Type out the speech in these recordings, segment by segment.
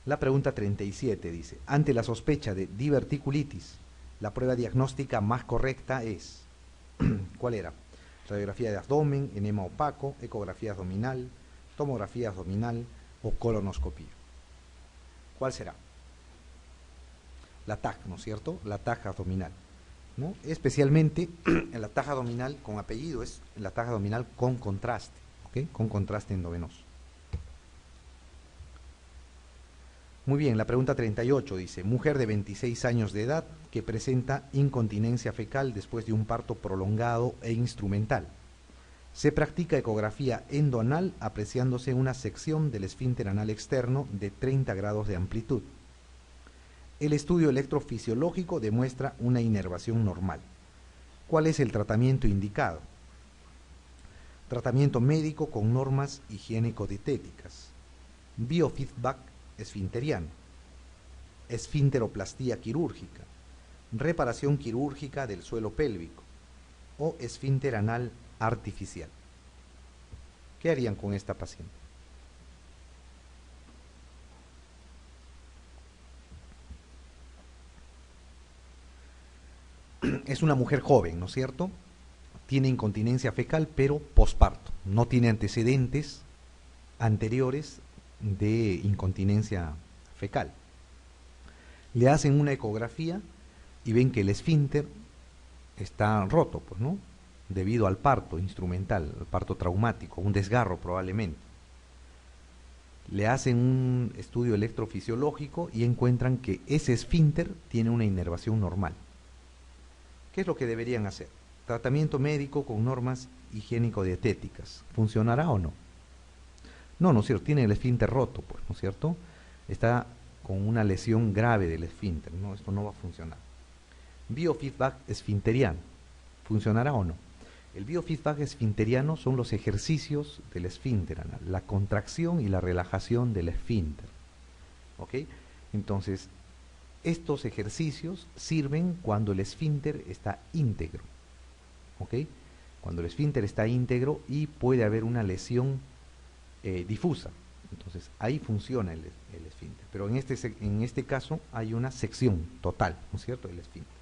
La pregunta 37 dice, ante la sospecha de diverticulitis, la prueba diagnóstica más correcta es, ¿cuál era? Radiografía de abdomen, enema opaco, ecografía abdominal, tomografía abdominal o colonoscopia. ¿Cuál será? La TAC, ¿no es cierto? La TAC abdominal, ¿no? Especialmente en la TAC abdominal con apellido, es la TAC abdominal con contraste, ¿ok? Con contraste endovenoso. Muy bien, la pregunta 38 dice, mujer de 26 años de edad que presenta incontinencia fecal después de un parto prolongado e instrumental. Se practica ecografía endoanal apreciándose una sección del esfínter anal externo de 30 grados de amplitud. El estudio electrofisiológico demuestra una inervación normal. ¿Cuál es el tratamiento indicado? Tratamiento médico con normas higiénico-dietéticas. Biofeedback esfinteriano. Esfinteroplastía quirúrgica. Reparación quirúrgica del suelo pélvico. O esfínter anal artificial. ¿Qué harían con esta paciente? Es una mujer joven, ¿no es cierto? Tiene incontinencia fecal, pero posparto. No tiene antecedentes anteriores de incontinencia fecal. Le hacen una ecografía y ven que el esfínter está roto, pues, ¿no? Debido al parto instrumental, al parto traumático, un desgarro probablemente. Le hacen un estudio electrofisiológico y encuentran que ese esfínter tiene una inervación normal. ¿Qué es lo que deberían hacer? Tratamiento médico con normas higiénico-dietéticas. ¿Funcionará o no? No, no es cierto, tiene el esfínter roto, pues, ¿no es cierto? Está con una lesión grave del esfínter, ¿no? Esto no va a funcionar. Biofeedback esfinteriano. ¿Funcionará o no? El biofeedback esfinteriano son los ejercicios del esfínter anal, la contracción y la relajación del esfínter. ¿Ok? Entonces, estos ejercicios sirven cuando el esfínter está íntegro. ¿Ok? Cuando el esfínter está íntegro y puede haber una lesión difusa. Entonces, ahí funciona el esfínter. Pero en este caso hay una sección total, ¿no es cierto?, del esfínter.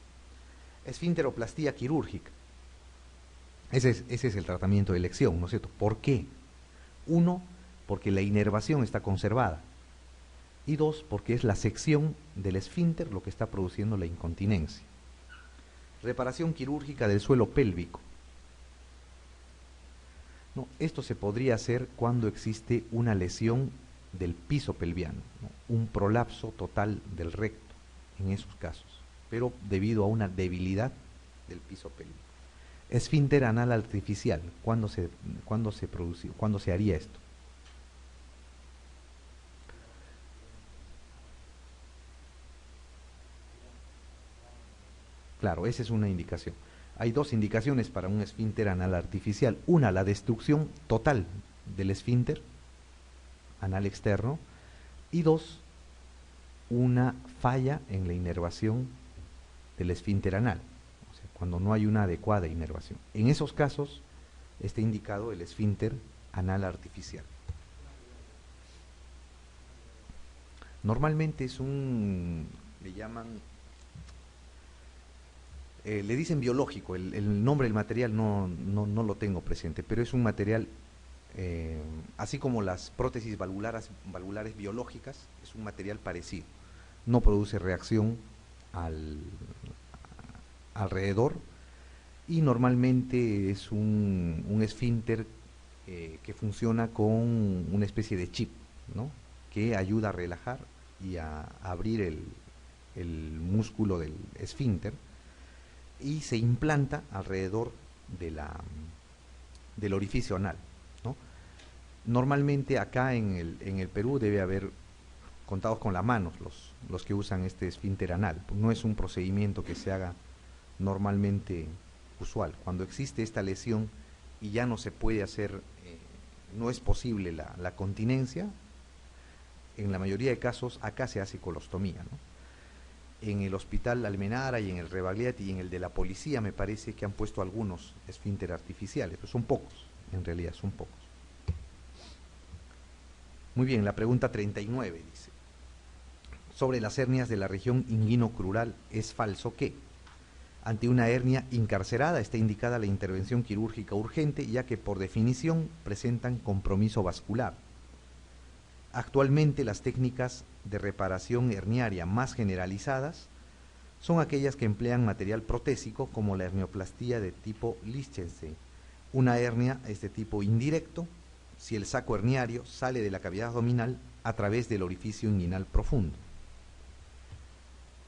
Esfinteroplastía quirúrgica. Ese es el tratamiento de elección, ¿no es cierto? ¿Por qué? Uno, porque la inervación está conservada. Y dos, porque es la sección del esfínter lo que está produciendo la incontinencia. Reparación quirúrgica del suelo pélvico. No, esto se podría hacer cuando existe una lesión del piso pelviano, ¿no? Un prolapso total del recto, en esos casos, pero debido a una debilidad del piso pélvico. Esfínter anal artificial, ¿cuándo se haría esto? Claro, esa es una indicación. Hay dos indicaciones para un esfínter anal artificial. Una, la destrucción total del esfínter anal externo. Y dos, una falla en la inervación del esfínter anal. O sea, cuando no hay una adecuada inervación. En esos casos está indicado el esfínter anal artificial. Normalmente es le llaman... le dicen biológico, el nombre del material no lo tengo presente, pero es un material, así como las prótesis valvulares biológicas, es un material parecido. No produce reacción alrededor y normalmente es un esfínter que funciona con una especie de chip, ¿no?, que ayuda a relajar y a abrir el músculo del esfínter, y se implanta alrededor del orificio anal, ¿no? Normalmente acá en el Perú debe haber, contados con las manos, los que usan este esfínter anal. No es un procedimiento que se haga normalmente usual. Cuando existe esta lesión y ya no se puede hacer, no es posible la continencia, en la mayoría de casos acá se hace colostomía, ¿no? En el hospital Almenara y en el Rebagliati y en el de la policía me parece que han puesto algunos esfínter artificiales, pero son pocos, en realidad son pocos. Muy bien, la pregunta 39 dice, Sobre las hernias de la región inguinocrural es falso que ante una hernia incarcerada está indicada la intervención quirúrgica urgente, ya que por definición presentan compromiso vascular. Actualmente las técnicas de reparación herniaria más generalizadas son aquellas que emplean material protésico, como la hernioplastia de tipo Lichtenstein. Una hernia es de tipo indirecto si el saco herniario sale de la cavidad abdominal a través del orificio inguinal profundo.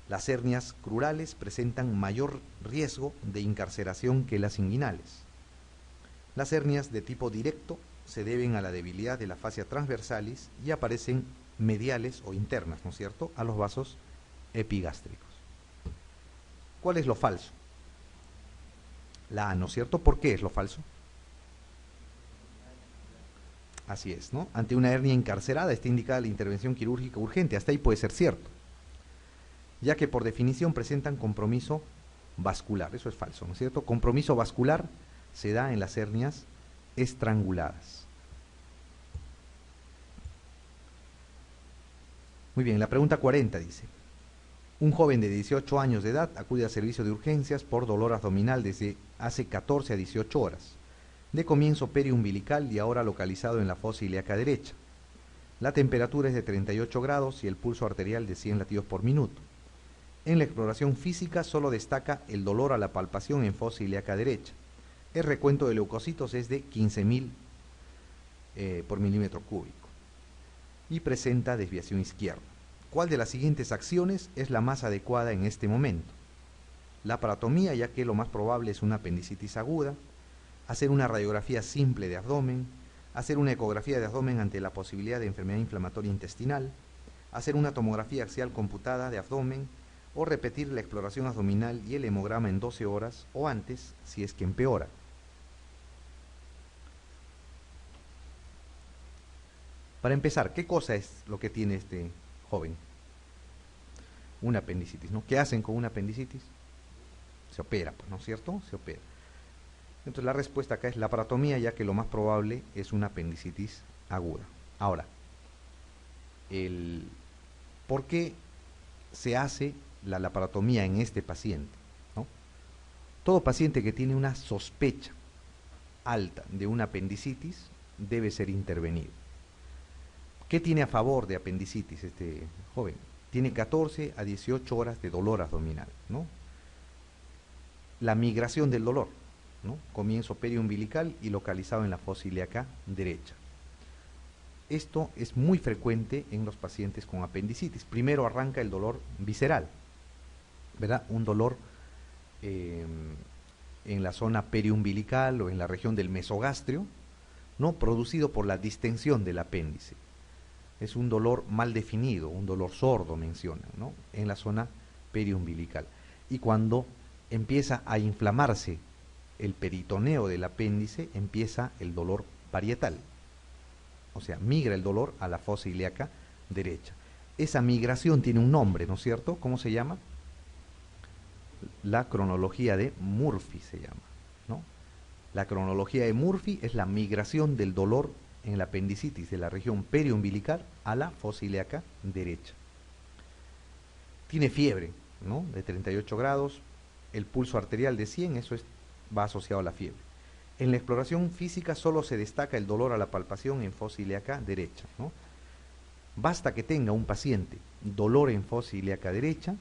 Las hernias crurales presentan mayor riesgo de incarceración que las inguinales. Las hernias de tipo directo se deben a la debilidad de la fascia transversalis y aparecen mediales o internas, ¿no es cierto?, a los vasos epigástricos. ¿Cuál es lo falso? La A, ¿no es cierto? ¿Por qué es lo falso? Así es, ¿no? Ante una hernia incarcerada está indicada la intervención quirúrgica urgente. Hasta ahí puede ser cierto, ya que por definición presentan compromiso vascular. Eso es falso, ¿no es cierto? Compromiso vascular se da en las hernias estranguladas. Muy bien, la pregunta 40 dice: un joven de 18 años de edad acude al servicio de urgencias por dolor abdominal desde hace 14 a 18 horas, de comienzo periumbilical y ahora localizado en la fosa ilíaca derecha. La temperatura es de 38 grados y el pulso arterial de 100 latidos por minuto. En la exploración física solo destaca el dolor a la palpación en fosa ilíaca derecha. El recuento de leucocitos es de 15.000 por milímetro cúbico y presenta desviación izquierda. ¿Cuál de las siguientes acciones es la más adecuada en este momento? La aparatomía, ya que lo más probable es una apendicitis aguda; hacer una radiografía simple de abdomen; hacer una ecografía de abdomen ante la posibilidad de enfermedad inflamatoria intestinal; hacer una tomografía axial computada de abdomen; o repetir la exploración abdominal y el hemograma en 12 horas o antes, si es que empeora. Para empezar, ¿qué cosa es lo que tiene este joven? Una apendicitis, ¿no? ¿Qué hacen con una apendicitis? Se opera, pues, ¿no es cierto? Se opera. Entonces la respuesta acá es la aparatomía, ya que lo más probable es una apendicitis aguda. Ahora, ¿por qué se hace la laparotomía en este paciente, ¿no? Todo paciente que tiene una sospecha alta de una apendicitis debe ser intervenido. ¿Qué tiene a favor de apendicitis este joven? Tiene 14 a 18 horas de dolor abdominal, ¿no? La migración del dolor, ¿no? Comienzo periumbilical y localizado en la fosa ilíaca derecha. Esto es muy frecuente en los pacientes con apendicitis. Primero arranca el dolor visceral, ¿verdad? Un dolor en la zona periumbilical o en la región del mesogastrio, ¿no? Producido por la distensión del apéndice. Es un dolor mal definido, un dolor sordo, mencionan, ¿no? En la zona periumbilical. Y cuando empieza a inflamarse el peritoneo del apéndice, empieza el dolor parietal. O sea, migra el dolor a la fosa ilíaca derecha. Esa migración tiene un nombre, ¿no es cierto? ¿Cómo se llama? La cronología de Murphy se llama, ¿no? La cronología de Murphy es la migración del dolor en la apendicitis de la región periumbilical a la fosa ilíaca derecha. Tiene fiebre, ¿no? De 38 grados, el pulso arterial de 100, eso va asociado a la fiebre. En la exploración física solo se destaca el dolor a la palpación en fosa ilíaca derecha, ¿no? Basta que tenga un paciente dolor en fosa ilíaca derecha,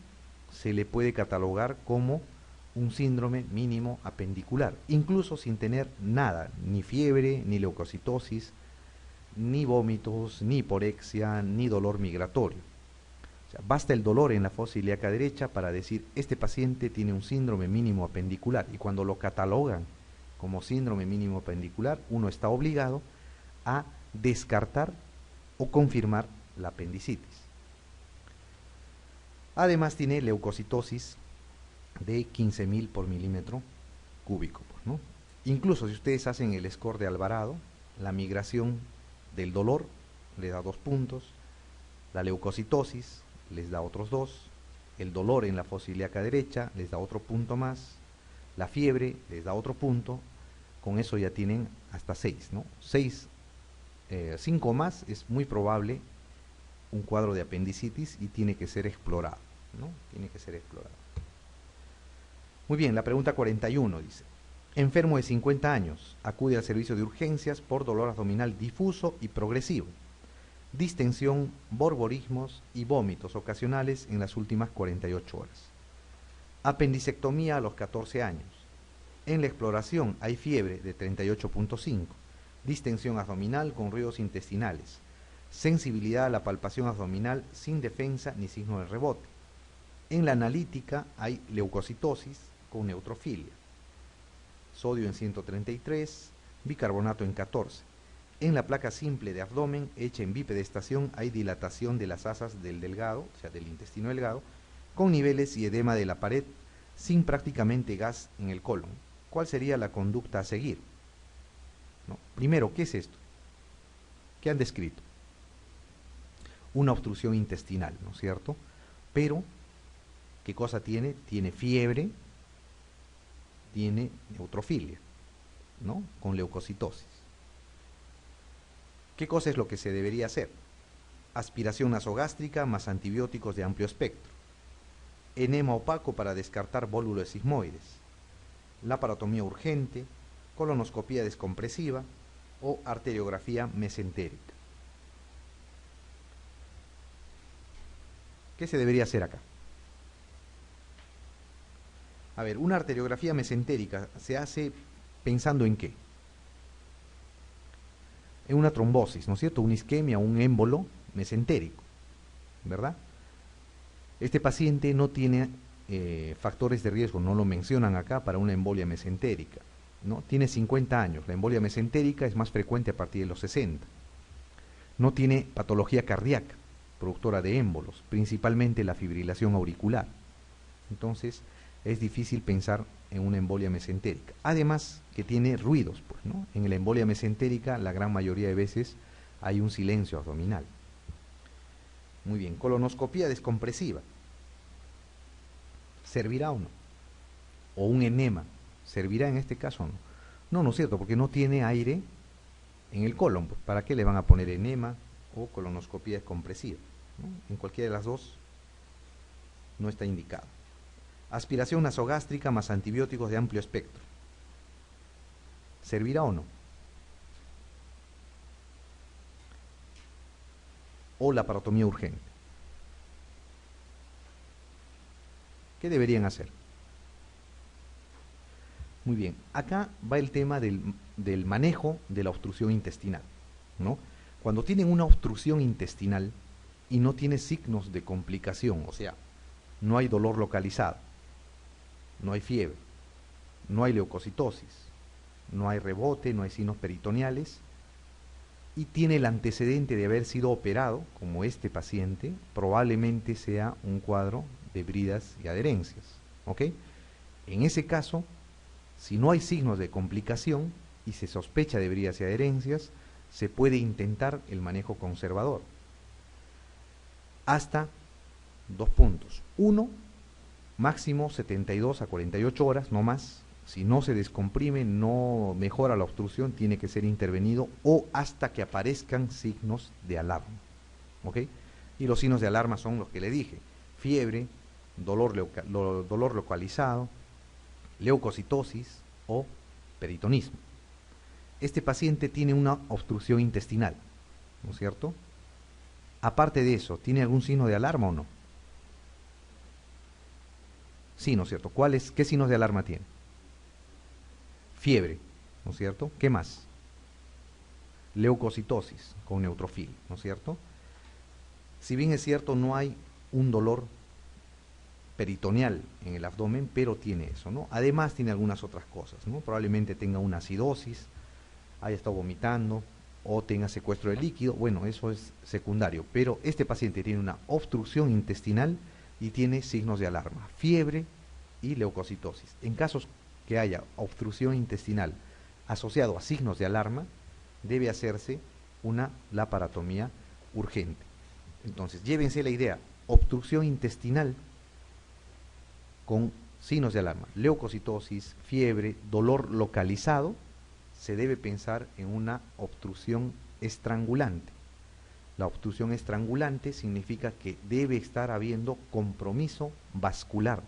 se le puede catalogar como un síndrome mínimo apendicular, incluso sin tener nada, ni fiebre, ni leucocitosis, ni vómitos, ni hiporexia, ni dolor migratorio. O sea, basta el dolor en la fosa ilíaca derecha para decir, este paciente tiene un síndrome mínimo apendicular, y cuando lo catalogan como síndrome mínimo apendicular, uno está obligado a descartar o confirmar la apendicitis. Además tiene leucocitosis de 15.000 por milímetro cúbico, ¿no? Incluso si ustedes hacen el score de Alvarado, la migración del dolor le da 2 puntos, la leucocitosis les da otros 2, el dolor en la fosa ilíaca derecha les da otro punto más, la fiebre les da otro punto. Con eso ya tienen hasta 6, ¿no? 5 más es muy probable un cuadro de apendicitis y tiene que ser explorado, ¿no? Tiene que ser explorado. Muy bien, la pregunta 41 dice: enfermo de 50 años, acude al servicio de urgencias por dolor abdominal difuso y progresivo, distensión, borborismos y vómitos ocasionales en las últimas 48 horas. Apendicectomía a los 14 años. En la exploración hay fiebre de 38.5, distensión abdominal con ruidos intestinales, sensibilidad a la palpación abdominal sin defensa ni signo de rebote. En la analítica hay leucocitosis con neutrofilia, sodio en 133, bicarbonato en 14. En la placa simple de abdomen hecha en bipedestación hay dilatación de las asas del delgado, o sea, del intestino delgado, con niveles y edema de la pared, sin prácticamente gas en el colon. ¿Cuál sería la conducta a seguir? ¿No? Primero, ¿qué es esto? ¿Qué han descrito? Una obstrucción intestinal, ¿no es cierto? Pero, ¿qué cosa tiene? Tiene fiebre, tiene neutrofilia, ¿no? Con leucocitosis. ¿Qué cosa es lo que se debería hacer? Aspiración nasogástrica más antibióticos de amplio espectro. Enema opaco para descartar bólulos sigmoides. Laparotomía urgente, colonoscopía descompresiva o arteriografía mesentérica. ¿Qué se debería hacer acá? A ver, una arteriografía mesentérica se hace pensando en qué. En una trombosis, ¿no es cierto? Una isquemia, un émbolo mesentérico, ¿verdad? Este paciente no tiene factores de riesgo, no lo mencionan acá, para una embolia mesentérica, ¿no? Tiene 50 años, la embolia mesentérica es más frecuente a partir de los 60. No tiene patología cardíaca, productora de émbolos, principalmente la fibrilación auricular. Entonces, es difícil pensar en una embolia mesentérica. Además, que tiene ruidos, pues, ¿no? En la embolia mesentérica, la gran mayoría de veces, hay un silencio abdominal. Muy bien, colonoscopía descompresiva. ¿Servirá o no? O un enema, ¿servirá en este caso o no? No, no es cierto, porque no tiene aire en el colon. Pues, ¿para qué le van a poner enema o colonoscopía descompresiva? ¿No? En cualquiera de las dos no está indicado. Aspiración nasogástrica más antibióticos de amplio espectro. ¿Servirá o no? O laparotomía urgente. ¿Qué deberían hacer? Muy bien, acá va el tema del manejo de la obstrucción intestinal, ¿no? Cuando tienen una obstrucción intestinal y no tiene signos de complicación, o sea, no hay dolor localizado, no hay fiebre, no hay leucocitosis, no hay rebote, no hay signos peritoneales, y tiene el antecedente de haber sido operado, como este paciente, probablemente sea un cuadro de bridas y adherencias, ¿ok? En ese caso, si no hay signos de complicación y se sospecha de bridas y adherencias, se puede intentar el manejo conservador. Hasta 2 puntos. 1, máximo 72 a 48 horas, no más. Si no se descomprime, no mejora la obstrucción, tiene que ser intervenido o hasta que aparezcan signos de alarma, ¿ok? Y los signos de alarma son los que le dije: fiebre, dolor localizado, leucocitosis o peritonismo. Este paciente tiene una obstrucción intestinal, ¿no es cierto? Aparte de eso, ¿tiene algún signo de alarma o no? Sí, ¿no es cierto? ¿Qué signos de alarma tiene? Fiebre, ¿no es cierto? ¿Qué más? Leucocitosis con neutrofilia, ¿no es cierto? Si bien es cierto, no hay un dolor peritoneal en el abdomen, pero tiene eso, ¿no? Además tiene algunas otras cosas, ¿no? Probablemente tenga una acidosis, haya estado vomitando o tenga secuestro de líquido. Bueno, eso es secundario, pero este paciente tiene una obstrucción intestinal y tiene signos de alarma, fiebre y leucocitosis. En casos que haya obstrucción intestinal asociado a signos de alarma, debe hacerse una laparotomía urgente. Entonces, llévense la idea: obstrucción intestinal con signos de alarma, leucocitosis, fiebre, dolor localizado, se debe pensar en una obstrucción estrangulante. La obstrucción estrangulante significa que debe estar habiendo compromiso vascular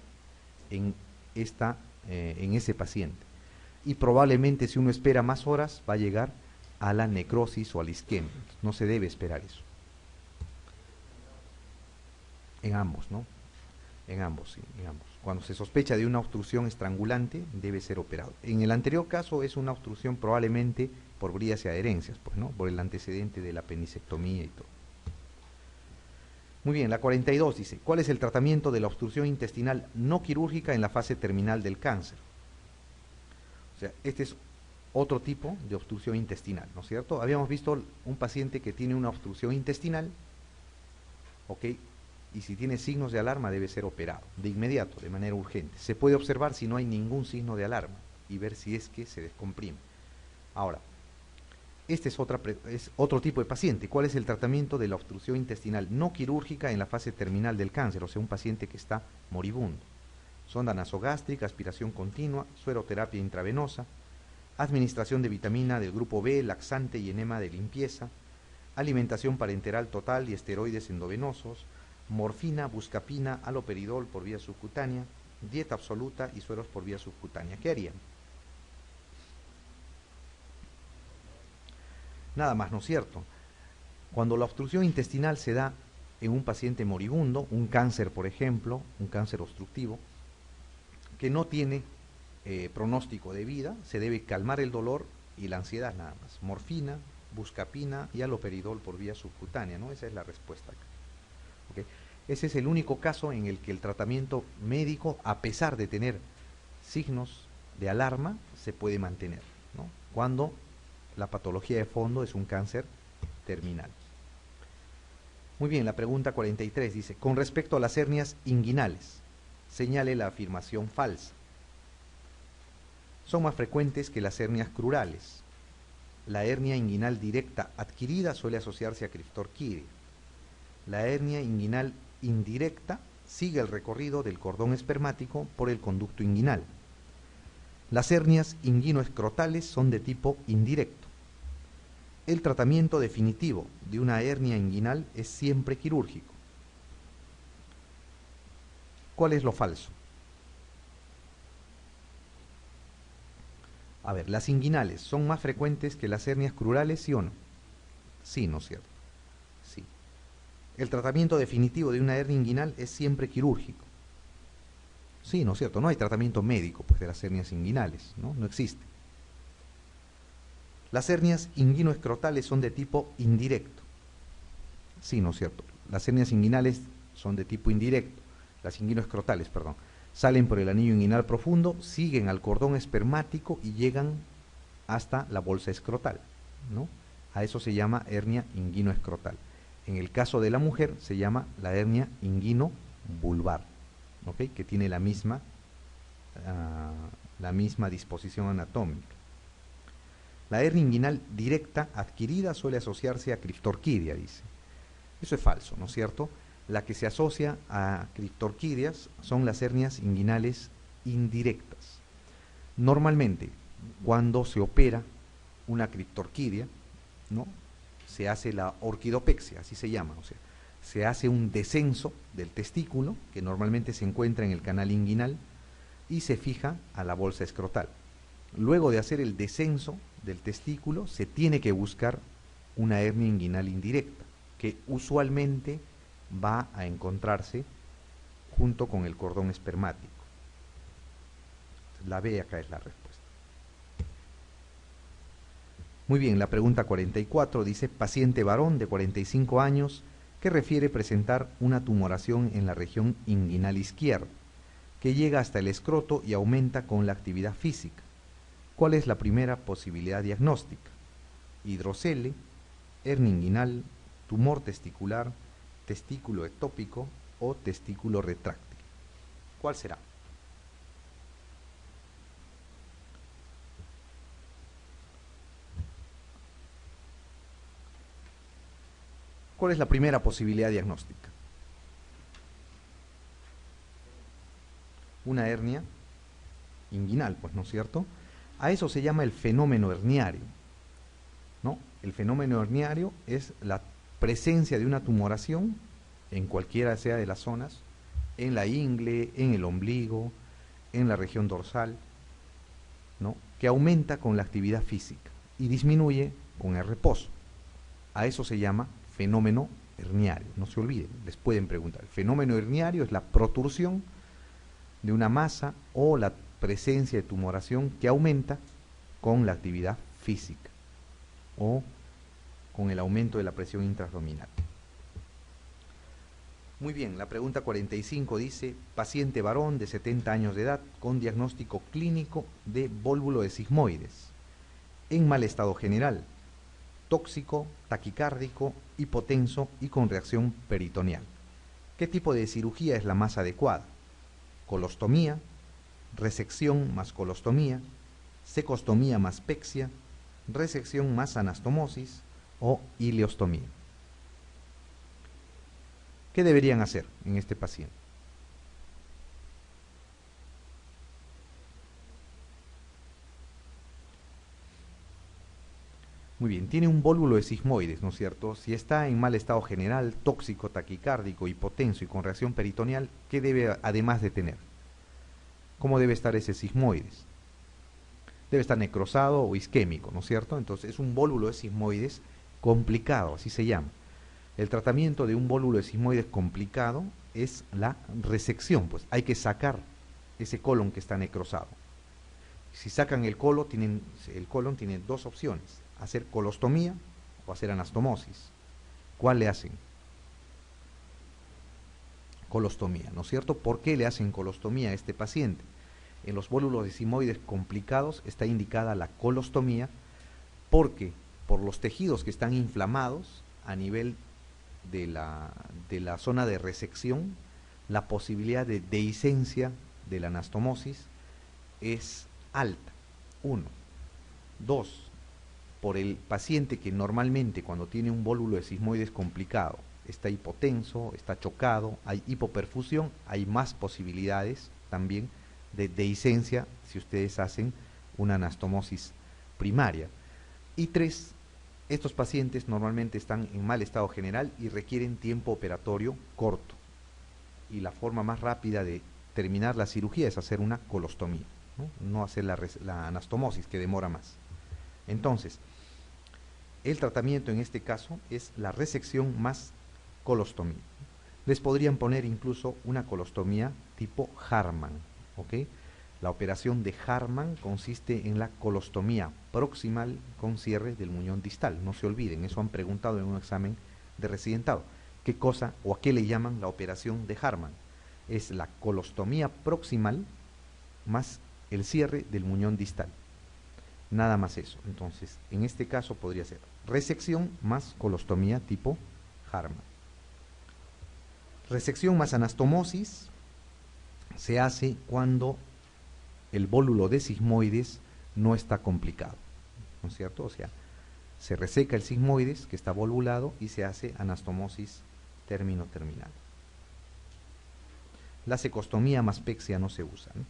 en ese paciente. Y probablemente si uno espera más horas va a llegar a la necrosis o a la isquemia. No se debe esperar eso. En ambos, ¿no? En ambos, sí, en ambos. Cuando se sospecha de una obstrucción estrangulante, debe ser operado. En el anterior caso es una obstrucción probablemente por bridas y adherencias, pues, ¿no? Por el antecedente de la penicectomía y todo. Muy bien, la 42 dice, ¿cuál es el tratamiento de la obstrucción intestinal no quirúrgica en la fase terminal del cáncer? O sea, este es otro tipo de obstrucción intestinal, ¿no es cierto? Habíamos visto un paciente que tiene una obstrucción intestinal, ¿ok? Y si tiene signos de alarma debe ser operado, de inmediato, de manera urgente. Se puede observar si no hay ningún signo de alarma y ver si es que se descomprime. Ahora, este es otro tipo de paciente. ¿Cuál es el tratamiento de la obstrucción intestinal no quirúrgica en la fase terminal del cáncer? O sea, un paciente que está moribundo. Sonda nasogástrica, aspiración continua, sueroterapia intravenosa, administración de vitamina del grupo B, laxante y enema de limpieza, alimentación parenteral total y esteroides endovenosos, morfina, buscapina, haloperidol por vía subcutánea, dieta absoluta y sueros por vía subcutánea. ¿Qué harían? Nada más, ¿no es cierto? Cuando la obstrucción intestinal se da en un paciente moribundo, un cáncer, por ejemplo, un cáncer obstructivo, que no tiene pronóstico de vida, se debe calmar el dolor y la ansiedad nada más. Morfina, buscapina y haloperidol por vía subcutánea, ¿no? Esa es la respuesta acá. ¿Okay? Ese es el único caso en el que el tratamiento médico, a pesar de tener signos de alarma, se puede mantener, ¿no? Cuando la patología de fondo es un cáncer terminal. Muy bien, la pregunta 43 dice, con respecto a las hernias inguinales, señale la afirmación falsa. Son más frecuentes que las hernias crurales. La hernia inguinal directa adquirida suele asociarse a criptorquidia. La hernia inguinal indirecta sigue el recorrido del cordón espermático por el conducto inguinal. Las hernias inguinoescrotales son de tipo indirecto. El tratamiento definitivo de una hernia inguinal es siempre quirúrgico. ¿Cuál es lo falso? A ver, ¿las inguinales son más frecuentes que las hernias crurales, sí o no? Sí, ¿no es cierto? Sí. El tratamiento definitivo de una hernia inguinal es siempre quirúrgico. Sí, ¿no es cierto? No hay tratamiento médico, pues, de las hernias inguinales, ¿no? No existe. Las hernias inguinoescrotales son de tipo indirecto. Sí, ¿no es cierto? Las hernias inguinales son de tipo indirecto. Las inguinoescrotales, perdón. Salen por el anillo inguinal profundo, siguen al cordón espermático y llegan hasta la bolsa escrotal, ¿no? A eso se llama hernia inguinoescrotal. En el caso de la mujer se llama la hernia inguino-vulvar, ¿ok? Que tiene la misma disposición anatómica. La hernia inguinal directa adquirida suele asociarse a criptorquidia, dice. Eso es falso, ¿no es cierto? La que se asocia a criptorquidias son las hernias inguinales indirectas. Normalmente, cuando se opera una criptorquidia, ¿no? Se hace la orquidopexia, así se llama, o sea, se hace un descenso del testículo, que normalmente se encuentra en el canal inguinal, y se fija a la bolsa escrotal. Luego de hacer el descenso del testículo, se tiene que buscar una hernia inguinal indirecta, que usualmente va a encontrarse junto con el cordón espermático. La B acá es la respuesta. Muy bien, la pregunta 44 dice, paciente varón de 45 años que refiere presentar una tumoración en la región inguinal izquierda, que llega hasta el escroto y aumenta con la actividad física. ¿Cuál es la primera posibilidad diagnóstica? Hidrocele, hernia inguinal, tumor testicular, testículo ectópico o testículo retráctil. ¿Cuál será? ¿Cuál es la primera posibilidad diagnóstica? Una hernia inguinal, pues, ¿no es cierto? A eso se llama el fenómeno herniario, ¿no? El fenómeno herniario es la presencia de una tumoración en cualquiera sea de las zonas, en la ingle, en el ombligo, en la región dorsal, ¿no? Que aumenta con la actividad física y disminuye con el reposo. A eso se llama fenómeno herniario. No se olviden, les pueden preguntar. El fenómeno herniario es la protrusión de una masa o la presencia de tumoración que aumenta con la actividad física o con el aumento de la presión intraabdominal. Muy bien, la pregunta 45 dice, paciente varón de 70 años de edad con diagnóstico clínico de vólvulo de sigmoides, en mal estado general, tóxico, taquicárdico, hipotenso y con reacción peritoneal. ¿Qué tipo de cirugía es la más adecuada? Colostomía, resección más colostomía, secostomía más pexia, resección más anastomosis o ileostomía. ¿Qué deberían hacer en este paciente? Muy bien, tiene un vólvulo de sigmoides, ¿no es cierto? Si está en mal estado general, tóxico, taquicárdico, hipotenso y con reacción peritoneal, ¿qué debe además de tener? ¿Cómo debe estar ese sigmoides? Debe estar necrosado o isquémico, ¿no es cierto? Entonces es un vólvulo de sigmoides complicado, así se llama. El tratamiento de un vólvulo de sigmoides complicado es la resección, pues hay que sacar ese colon que está necrosado. Si sacan el colon tiene dos opciones, hacer colostomía o hacer anastomosis. ¿Cuál le hacen? Colostomía, ¿no es cierto? ¿Por qué le hacen colostomía a este paciente? En los vólvulos de sigmoides complicados está indicada la colostomía porque por los tejidos que están inflamados a nivel de la zona de resección, la posibilidad de dehiscencia de la anastomosis es alta. 1. 2. Por el paciente que normalmente cuando tiene un vólvulo de sigmoides complicado está hipotenso, está chocado, hay hipoperfusión, hay más posibilidades también de dehiscencia si ustedes hacen una anastomosis primaria. Y 3. Estos pacientes normalmente están en mal estado general y requieren tiempo operatorio corto. Y la forma más rápida de terminar la cirugía es hacer una colostomía, no hacer la anastomosis, que demora más. Entonces, el tratamiento en este caso es la resección más colostomía. Les podrían poner incluso una colostomía tipo Harman, ¿ok? La operación de Harman consiste en la colostomía proximal con cierre del muñón distal. No se olviden, eso han preguntado en un examen de residentado. ¿Qué cosa o a qué le llaman la operación de Harman? Es la colostomía proximal más el cierre del muñón distal. Nada más eso. Entonces, en este caso podría ser resección más colostomía tipo Harman. Resección más anastomosis se hace cuando el vólulo de sigmoides no está complicado, ¿no es cierto? O sea, se reseca el sigmoides que está volvulado y se hace anastomosis término-terminal. La secostomía más pexia no se usa, ¿no?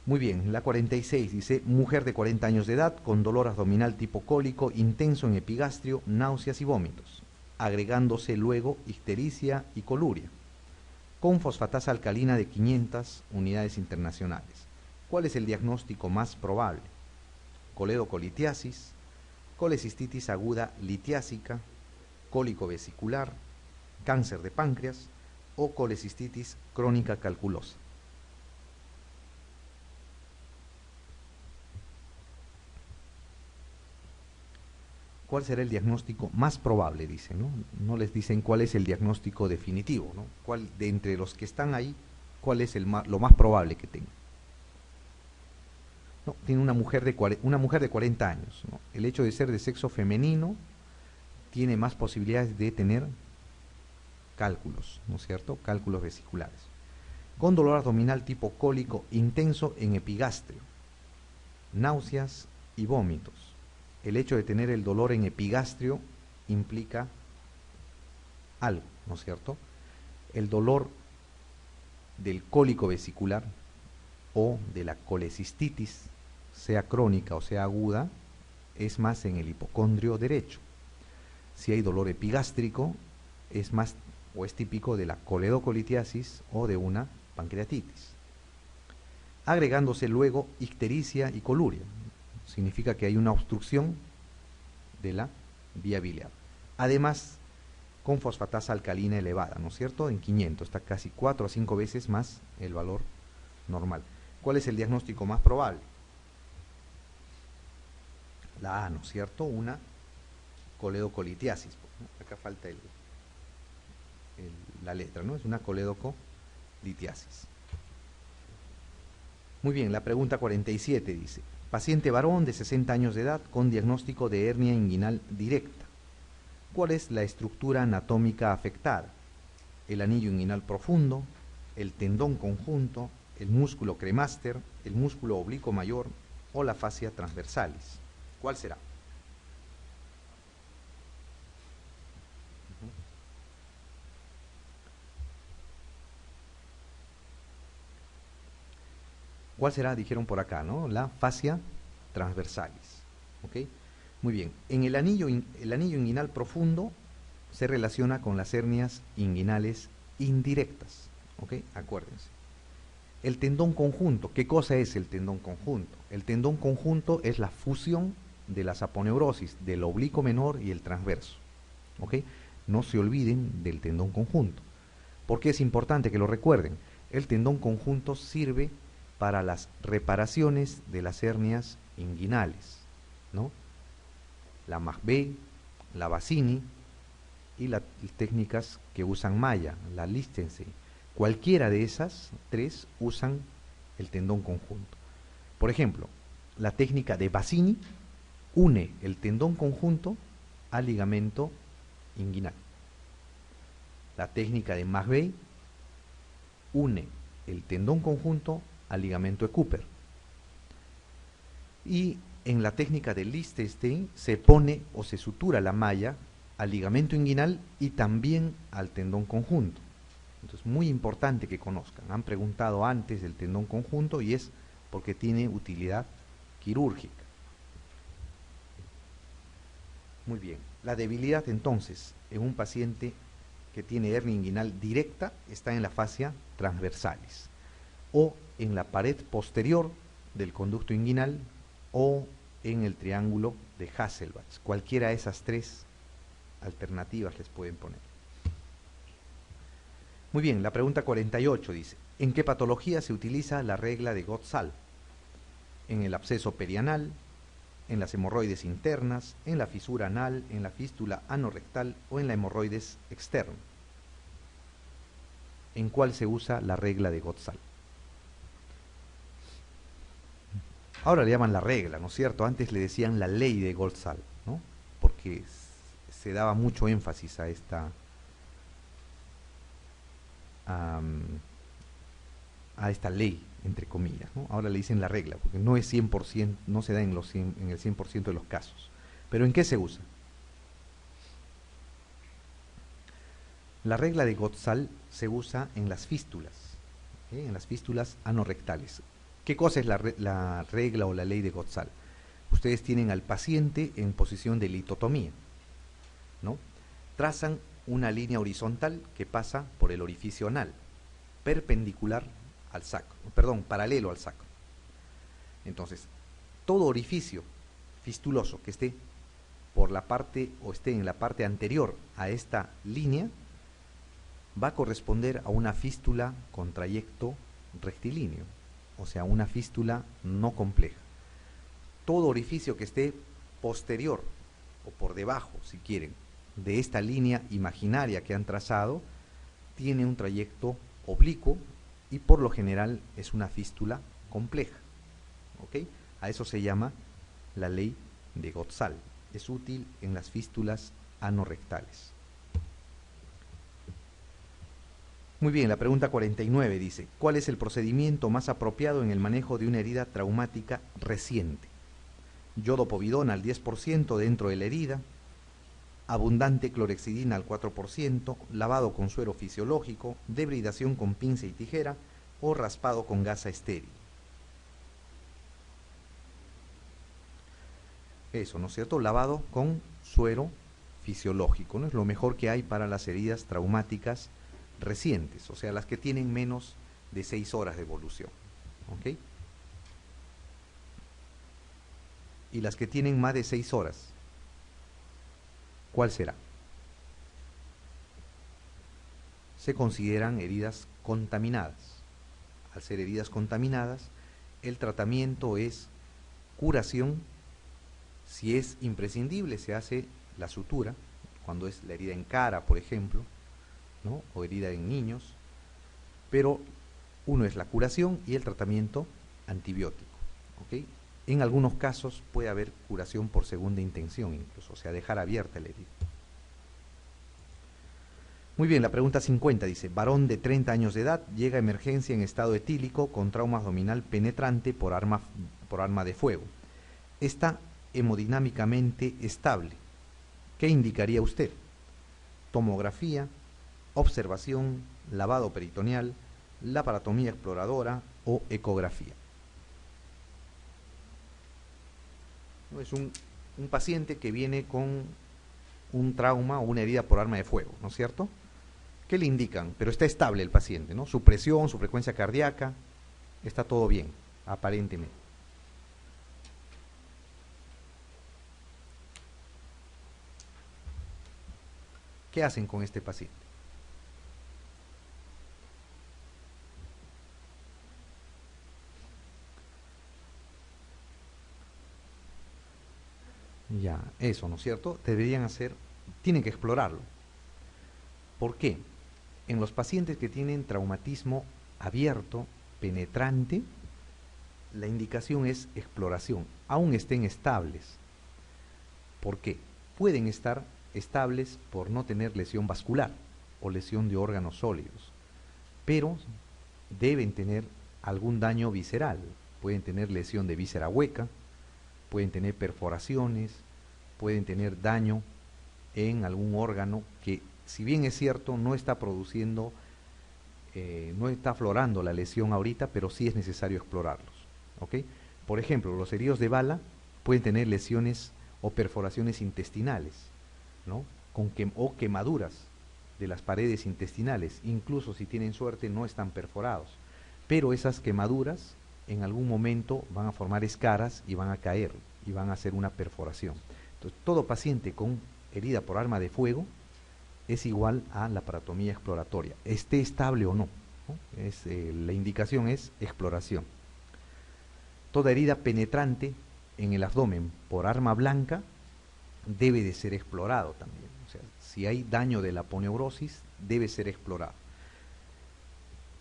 Muy bien, la 46 dice, mujer de 40 años de edad con dolor abdominal tipo cólico intenso en epigastrio, náuseas y vómitos, agregándose luego ictericia y coluria, con fosfatasa alcalina de 500 unidades internacionales. ¿Cuál es el diagnóstico más probable? Coledocolitiasis, colecistitis aguda litiásica, cólico vesicular, cáncer de páncreas o colecistitis crónica calculosa. ¿Cuál será el diagnóstico más probable? Dicen, ¿no? No les dicen cuál es el diagnóstico definitivo, ¿no? ¿Cuál, de entre los que están ahí, cuál es lo más probable que tenga? No, tiene una mujer de 40 años, ¿no? El hecho de ser de sexo femenino tiene más posibilidades de tener cálculos, ¿no es cierto? Cálculos vesiculares. Con dolor abdominal tipo cólico intenso en epigastrio, náuseas y vómitos. El hecho de tener el dolor en epigastrio implica algo, ¿no es cierto? El dolor del cólico vesicular o de la colecistitis, sea crónica o sea aguda, es más en el hipocondrio derecho. Si hay dolor epigástrico, es más o es típico de la coledocolitiasis o de una pancreatitis. Agregándose luego ictericia y coluria. Significa que hay una obstrucción de la vía biliar. Además, con fosfatasa alcalina elevada, ¿no es cierto? En 500, está casi 4 a 5 veces más el valor normal. ¿Cuál es el diagnóstico más probable? La A, ¿no es cierto? Una coledocolitiasis. ¿No? Acá falta la letra, ¿no? Es una coledocolitiasis. Muy bien, la pregunta 47 dice: paciente varón de 60 años de edad con diagnóstico de hernia inguinal directa. ¿Cuál es la estructura anatómica afectada? El anillo inguinal profundo, el tendón conjunto, el músculo cremaster, el músculo oblicuo mayor o la fascia transversalis. ¿Cuál será? ¿Cuál será? Dijeron por acá, ¿no? La fascia transversalis. ¿Ok? Muy bien. En el anillo inguinal profundo se relaciona con las hernias inguinales indirectas. ¿Ok? Acuérdense. El tendón conjunto. ¿Qué cosa es el tendón conjunto? El tendón conjunto es la fusión de las aponeurosis del oblicuo menor y el transverso. ¿Ok? No se olviden del tendón conjunto. ¿Por qué es importante que lo recuerden? El tendón conjunto sirve para las reparaciones de las hernias inguinales, ¿no? La McVeigh, la Bassini y las técnicas que usan Maya, la Lichtenstein. Cualquiera de esas tres usan el tendón conjunto. Por ejemplo, la técnica de Bassini une el tendón conjunto al ligamento inguinal. La técnica de McVeigh une el tendón conjunto al ligamento de Cooper. Y en la técnica de Lichtenstein se pone o se sutura la malla al ligamento inguinal y también al tendón conjunto. Entonces, muy importante que conozcan. Han preguntado antes del tendón conjunto y es porque tiene utilidad quirúrgica. Muy bien. La debilidad entonces en un paciente que tiene hernia inguinal directa está en la fascia transversalis o en la pared posterior del conducto inguinal o en el triángulo de Hasselbalch. Cualquiera de esas tres alternativas les pueden poner. Muy bien, la pregunta 48 dice: ¿en qué patología se utiliza la regla de Gott-Salm? ¿En el absceso perianal, en las hemorroides internas, en la fisura anal, en la fístula anorrectal o en la hemorroides externa? ¿En cuál se usa la regla de Gott-Salm? Ahora le llaman la regla, ¿no es cierto? Antes le decían la ley de Gott-Salm, ¿no? Porque se daba mucho énfasis a esta ley, entre comillas, ¿no? Ahora le dicen la regla, porque no es 100%, no se da en el 100% de los casos. ¿Pero en qué se usa? La regla de Gott-Salm se usa en las fístulas, ¿okay? En las fístulas anorrectales. ¿Qué cosa es la regla o la ley de Gott-Salm? Ustedes tienen al paciente en posición de litotomía, ¿no? Trazan una línea horizontal que pasa por el orificio anal, perpendicular al sacro, perdón, paralelo al sacro. Entonces, todo orificio fistuloso que esté por la parte o esté en la parte anterior a esta línea va a corresponder a una fístula con trayecto rectilíneo, o sea, una fístula no compleja. Todo orificio que esté posterior o por debajo, si quieren, de esta línea imaginaria que han trazado, tiene un trayecto oblicuo y por lo general es una fístula compleja. ¿Ok? A eso se llama la ley de Gott-Salm. Es útil en las fístulas anorrectales. Muy bien, la pregunta 49 dice: ¿cuál es el procedimiento más apropiado en el manejo de una herida traumática reciente? Yodopovidona al 10% dentro de la herida, abundante clorexidina al 4%, lavado con suero fisiológico, debridación con pinza y tijera o raspado con gasa estéril. Eso, ¿no es cierto? Lavado con suero fisiológico, ¿no? Es lo mejor que hay para las heridas traumáticas recientes, o sea, las que tienen menos de 6 horas de evolución, ¿ok? Y las que tienen más de 6 horas, ¿cuál será? Se consideran heridas contaminadas. Al ser heridas contaminadas, el tratamiento es curación. Si es imprescindible, se hace la sutura, cuando es la herida en cara, por ejemplo, ¿no? O herida en niños, pero uno es la curación y el tratamiento antibiótico, ¿ok? En algunos casos puede haber curación por segunda intención incluso, o sea, dejar abierta la herida. Muy bien, la pregunta 50 dice, varón de 30 años de edad llega a emergencia en estado etílico con trauma abdominal penetrante por arma de fuego. Está hemodinámicamente estable. ¿Qué indicaría usted? Tomografía, observación, lavado peritoneal, laparotomía exploradora o ecografía. Es un paciente que viene con un trauma o una herida por arma de fuego, ¿no es cierto? ¿Qué le indican? Pero está estable el paciente, ¿no? Su presión, su frecuencia cardíaca, está todo bien, aparentemente. ¿Qué hacen con este paciente? Ya, eso, ¿no es cierto? Deberían hacer, tienen que explorarlo. ¿Por qué? En los pacientes que tienen traumatismo abierto, penetrante, la indicación es exploración, aún estén estables. ¿Por qué? Pueden estar estables por no tener lesión vascular o lesión de órganos sólidos, pero deben tener algún daño visceral, pueden tener lesión de víscera hueca, pueden tener perforaciones, pueden tener daño en algún órgano que, si bien es cierto, no está produciendo, no está aflorando la lesión ahorita, pero sí es necesario explorarlos, ¿ok? Por ejemplo, los heridos de bala pueden tener lesiones o perforaciones intestinales, ¿no? O quemaduras de las paredes intestinales, incluso si tienen suerte no están perforados, pero esas quemaduras en algún momento van a formar escaras y van a caer y van a hacer una perforación. Entonces, todo paciente con herida por arma de fuego es igual a la laparotomía exploratoria, esté estable o no, ¿no? La indicación es exploración. Toda herida penetrante en el abdomen por arma blanca debe de ser explorado también. O sea, si hay daño de la aponeurosis, debe ser explorado.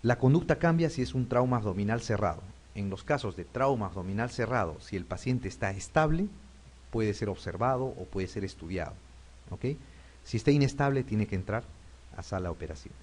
La conducta cambia si es un trauma abdominal cerrado. En los casos de trauma abdominal cerrado, si el paciente está estable, puede ser observado o puede ser estudiado, ¿ok? Si está inestable, tiene que entrar a sala de operaciones.